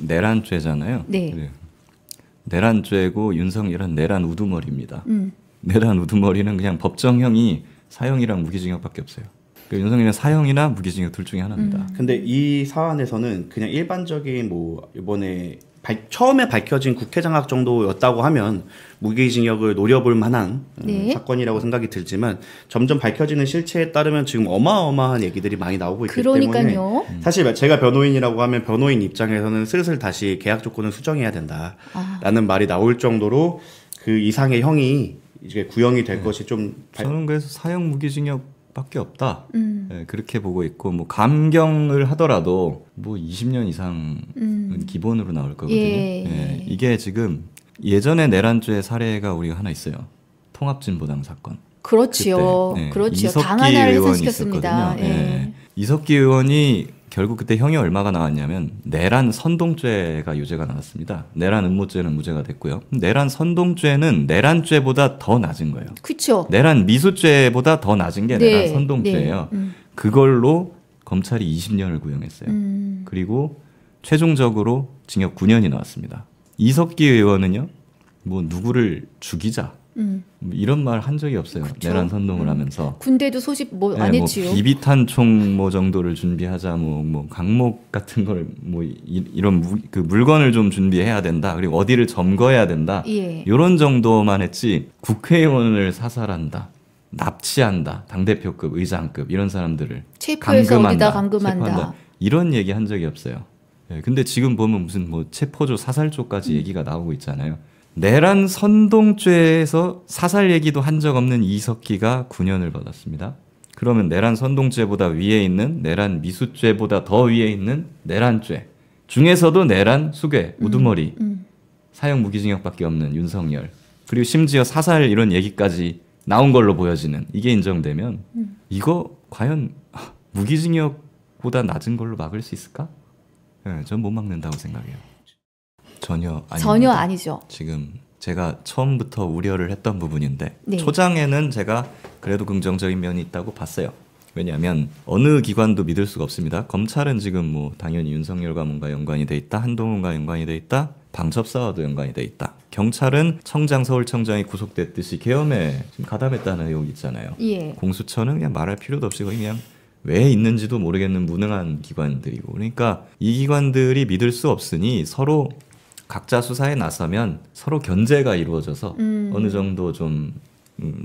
내란죄잖아요. 네. 그래요. 내란죄고 윤석열은 내란 우두머리입니다. 내란 우두머리는 그냥 법정형이 사형이랑 무기징역밖에 없어요. 윤석열은 사형이나 무기징역 둘 중에 하나입니다. 근데 이 사안에서는 그냥 일반적인 뭐 이번에 처음에 밝혀진 국회장악 정도였다고 하면 무기징역을 노려볼 만한 네. 사건이라고 생각이 들지만 점점 밝혀지는 실체에 따르면 지금 어마어마한 얘기들이 많이 나오고 있기 그러니까요. 때문에 사실 제가 변호인이라고 하면 변호인 입장에서는 슬슬 다시 계약 조건을 수정해야 된다라는 말이 나올 정도로 그 이상의 형이 이제 구형이 될 것이 좀 저는 그래서 사형 무기징역밖에 없다. 네, 그렇게 보고 있고 뭐 감경을 하더라도 뭐 20년 이상은 기본으로 나올 거거든요. 예, 이게 지금 예전에 내란죄 사례가 우리가 하나 있어요. 통합진보당 사건. 그렇지요. 그때, 네, 그렇지요. 이석기 당 하나를 의원이 해산시켰습니다. 있었거든요. 예. 이석기 의원이 결국 그때 형이 얼마가 나왔냐면 내란 선동죄가 유죄가 나왔습니다. 내란 음모죄는 무죄가 됐고요. 내란 선동죄는 내란죄보다 더 낮은 거예요. 그렇죠. 내란 미수죄보다 더 낮은 게 네, 내란 선동죄예요. 네. 그걸로 검찰이 20년을 구형했어요. 그리고 최종적으로 징역 9년이 나왔습니다. 이석기 의원은요, 뭐 누구를 죽이자 뭐 이런 말 한 적이 없어요. 그쵸? 내란 선동을 하면서. 군대도 소집 뭐 안 네, 했지요. 뭐 비비탄총 뭐 정도를 준비하자, 뭐 강목 같은 걸 뭐 이런 그 물건을 좀 준비해야 된다. 그리고 어디를 점거해야 된다. 예. 이런 정도만 했지 국회의원을 사살한다, 납치한다, 당대표급, 의장급 이런 사람들을 체포해서 어디다 감금한다. 체포한다. 이런 얘기 한 적이 없어요. 네, 근데 지금 보면 무슨 뭐 체포조, 사살조까지 얘기가 나오고 있잖아요. 내란 선동죄에서 사살 얘기도 한 적 없는 이석기가 9년을 받았습니다. 그러면 내란 선동죄보다 위에 있는 내란 미수죄보다 더 위에 있는 내란죄 중에서도 내란 수괴, 우두머리, 사형 무기징역밖에 없는 윤석열, 그리고 심지어 사살 이런 얘기까지 나온 걸로 보여지는 이게 인정되면 이거 과연 무기징역보다 낮은 걸로 막을 수 있을까? 네, 전 못 막는다고 생각해요. 전혀 아닙니다. 전혀 아니죠. 지금 제가 처음부터 우려를 했던 부분인데 네. 초장에는 제가 그래도 긍정적인 면이 있다고 봤어요. 왜냐하면 어느 기관도 믿을 수가 없습니다. 검찰은 지금 뭐 당연히 윤석열과 뭔가 연관이 돼 있다, 한동훈과 연관이 돼 있다, 방첩사와도 연관이 돼 있다. 경찰은 청장, 서울청장이 구속됐듯이 계엄에 지금 가담했다는 의혹이 있잖아요. 예. 공수처는 그냥 말할 필요도 없이 거의 그냥 왜 있는지도 모르겠는 무능한 기관들이고, 그러니까 이 기관들이 믿을 수 없으니 서로 각자 수사에 나서면 서로 견제가 이루어져서 어느 정도 좀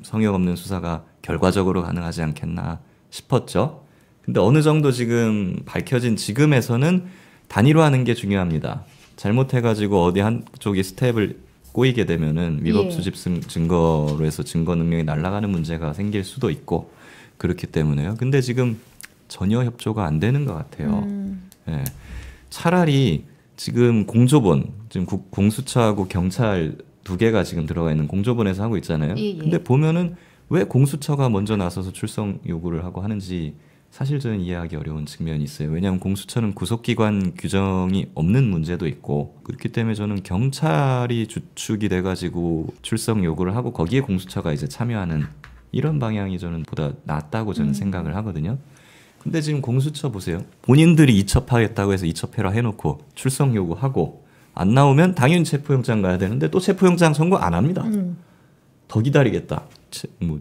성역 없는 수사가 결과적으로 가능하지 않겠나 싶었죠. 근데 어느 정도 지금 밝혀진 지금에서는 단일화하는 게 중요합니다. 잘못해가지고 어디 한쪽이 스텝을 꼬이게 되면은 위법 수집 증거로 해서 증거 능력이 날아가는 문제가 생길 수도 있고 그렇기 때문에요. 근데 지금 전혀 협조가 안 되는 것 같아요. 예. 차라리 지금 공조본, 지금 공수처하고 경찰 두 개가 지금 들어가 있는 공조본에서 하고 있잖아요. 예. 근데 보면은 왜 공수처가 먼저 나서서 출석 요구를 하고 하는지 사실 저는 이해하기 어려운 측면이 있어요. 왜냐하면 공수처는 구속기관 규정이 없는 문제도 있고 그렇기 때문에 저는 경찰이 주축이 돼가지고 출석 요구를 하고 거기에 공수처가 이제 참여하는 이런 방향이 저는 보다 낫다고 저는 생각을 하거든요. 근데 지금 공수처 보세요. 본인들이 이첩하겠다고 해서 이첩해라 해놓고 출석 요구하고 안 나오면 당연히 체포영장 가야 되는데 또 체포영장 선고 안 합니다. 더 기다리겠다.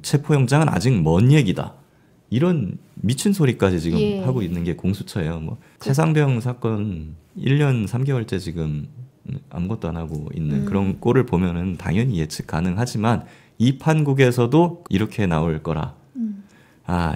체포영장은 아직 먼 얘기다. 이런 미친 소리까지 지금 하고 있는 게 공수처예요. 뭐 최상병 사건 1년 3개월째 지금 아무것도 안 하고 있는 그런 꼴을 보면은 당연히 예측 가능하지만 이 판국에서도 이렇게 나올 거라.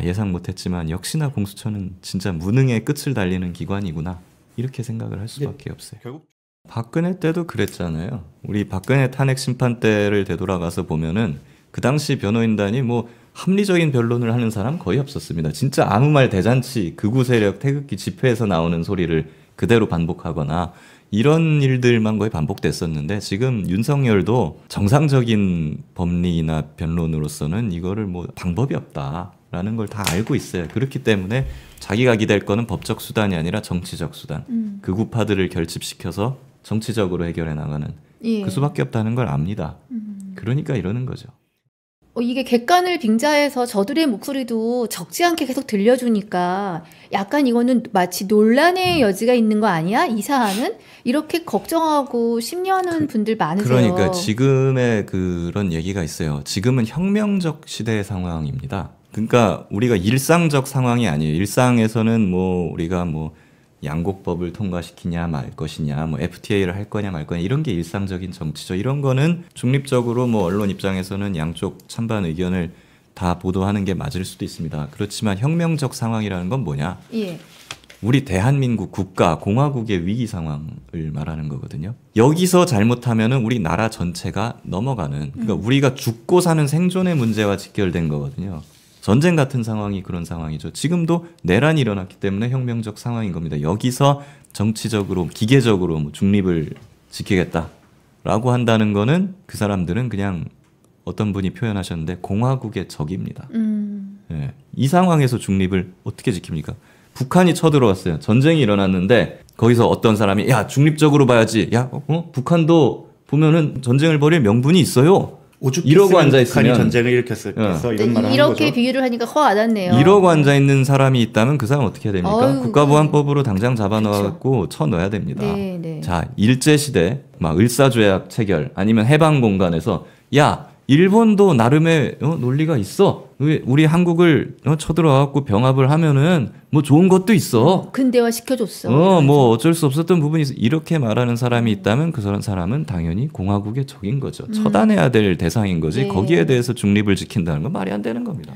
예상 못했지만 역시나 공수처는 진짜 무능의 끝을 달리는 기관이구나. 이렇게 생각을 할 수밖에 없어요. 결국 박근혜 때도 그랬잖아요. 우리 박근혜 탄핵 심판 때를 되돌아가서 보면은 그 당시 변호인단이 뭐 합리적인 변론을 하는 사람 거의 없었습니다. 진짜 아무 말 대잔치, 극우 세력 태극기 집회에서 나오는 소리를 그대로 반복하거나 이런 일들만 거의 반복됐었는데 지금 윤석열도 정상적인 법리나 변론으로서는 이거를 뭐 방법이 없다라는 걸 다 알고 있어요. 그렇기 때문에 자기가 기댈 거는 법적 수단이 아니라 정치적 수단. 극우파들을 결집시켜서 정치적으로 해결해 나가는 그 수밖에 없다는 걸 압니다. 그러니까 이러는 거죠. 이게 객관을 빙자해서 저들의 목소리도 적지 않게 계속 들려주니까 약간 이거는 마치 논란의 여지가 있는 거 아니야? 이 사안은? 이렇게 걱정하고 심려하는 분들 많으세요. 그러니까 지금의 그런 얘기가 있어요. 지금은 혁명적 시대의 상황입니다. 그러니까 우리가 일상적 상황이 아니에요. 일상에서는 뭐 우리가 뭐 양곡법을 통과시키냐 말 것이냐, 뭐 FTA를 할 거냐 말 거냐 이런 게 일상적인 정치죠. 이런 거는 중립적으로 뭐 언론 입장에서는 양쪽 찬반 의견을 다 보도하는 게 맞을 수도 있습니다. 그렇지만 혁명적 상황이라는 건 뭐냐? 예. 우리 대한민국 국가 공화국의 위기 상황을 말하는 거거든요. 여기서 잘못하면은 우리 나라 전체가 넘어가는, 그러니까 우리가 죽고 사는 생존의 문제와 직결된 거거든요. 전쟁 같은 상황이 그런 상황이죠. 지금도 내란이 일어났기 때문에 혁명적 상황인 겁니다. 여기서 정치적으로 기계적으로 뭐 중립을 지키겠다라고 한다는 거는 그 사람들은 그냥 어떤 분이 표현하셨는데 공화국의 적입니다. 예. 이 상황에서 중립을 어떻게 지킵니까? 북한이 쳐들어왔어요. 전쟁이 일어났는데 거기서 어떤 사람이 야 중립적으로 봐야지. 야 북한도 보면은 전쟁을 벌일 명분이 있어요. 이러고 앉아 있으면 전쟁을 일으켰어. 이런 말을 하는 이렇게 거죠. 비유를 하니까 허 안 왔네요. 이러고 앉아 있는 사람이 있다면 그 사람 어떻게 해야 됩니까? 어휴, 국가보안법으로 당장 잡아넣어갖고 쳐넣어야 됩니다. 네, 네. 자, 일제 시대 막 을사조약 체결 아니면 해방 공간에서 야 일본도 나름의 논리가 있어. 우리 한국을 쳐들어와갖고 병합을 하면은 뭐 좋은 것도 있어. 근대화 시켜줬어. 뭐 어쩔 수 없었던 부분이 있어. 이렇게 말하는 사람이 있다면 그 사람은 당연히 공화국의 적인 거죠. 처단해야 될 대상인 거지. 네. 거기에 대해서 중립을 지킨다는 건 말이 안 되는 겁니다.